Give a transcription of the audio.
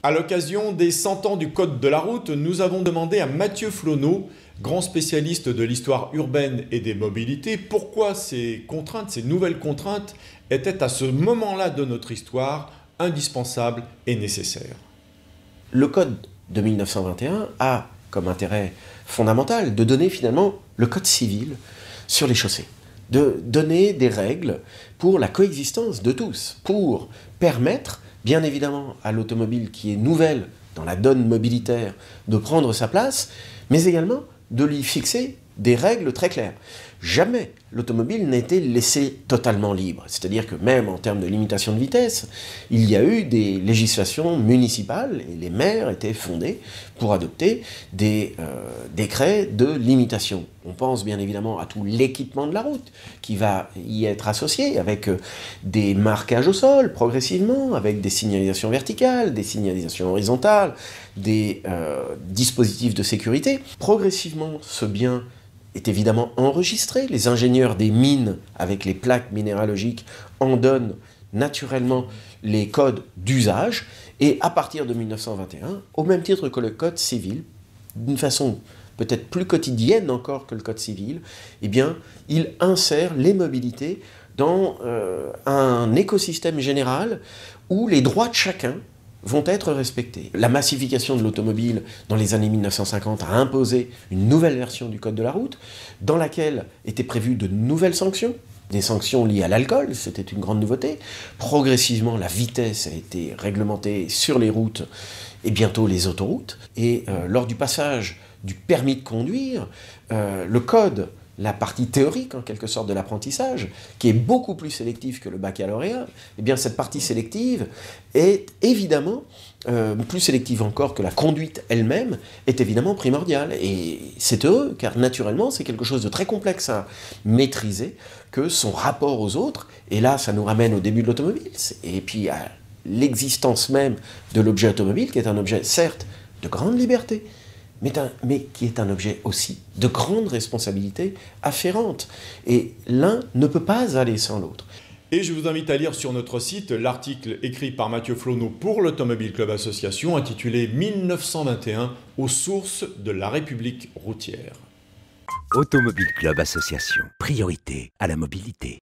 À l'occasion des 100 ans du Code de la route, nous avons demandé à Mathieu Flonneau, grand spécialiste de l'histoire urbaine et des mobilités, pourquoi ces contraintes, ces nouvelles contraintes, étaient à ce moment-là de notre histoire indispensables et nécessaires. Le Code de 1921 a comme intérêt fondamental de donner finalement le Code civil sur les chaussées, de donner des règles pour la coexistence de tous, pour permettre bien évidemment à l'automobile qui est nouvelle dans la donne mobilitaire de prendre sa place, mais également de lui fixer des règles très claires. Jamais l'automobile n'a été laissée totalement libre. C'est-à-dire que même en termes de limitation de vitesse, il y a eu des législations municipales et les maires étaient fondés pour adopter des décrets de limitation. On pense bien évidemment à tout l'équipement de la route qui va y être associé avec des marquages au sol progressivement, avec des signalisations verticales, des signalisations horizontales, des dispositifs de sécurité. Progressivement, ce bien est évidemment enregistré. Les ingénieurs des mines, avec les plaques minéralogiques, en donnent naturellement les codes d'usage. Et à partir de 1921, au même titre que le Code civil, d'une façon peut-être plus quotidienne encore que le Code civil, eh bien, il insère les mobilités dans un écosystème général où les droits de chacun vont être respectés. La massification de l'automobile dans les années 1950 a imposé une nouvelle version du Code de la route dans laquelle étaient prévues de nouvelles sanctions, des sanctions liées à l'alcool, c'était une grande nouveauté. Progressivement, la vitesse a été réglementée sur les routes et bientôt les autoroutes. Et lors du passage du permis de conduire, le Code, la partie théorique en quelque sorte de l'apprentissage, qui est beaucoup plus sélective que le baccalauréat, eh bien cette partie sélective est évidemment, plus sélective encore que la conduite elle-même, est évidemment primordiale. Et c'est heureux, car naturellement c'est quelque chose de très complexe à maîtriser, que son rapport aux autres, et là ça nous ramène au début de l'automobile, et puis à l'existence même de l'objet automobile, qui est un objet certes de grande liberté, mais qui est un objet aussi de grande responsabilité afférente. Et l'un ne peut pas aller sans l'autre. Et je vous invite à lire sur notre site l'article écrit par Mathieu Flonneau pour l'Automobile Club Association, intitulé 1921 aux sources de la République routière. Automobile Club Association, priorité à la mobilité.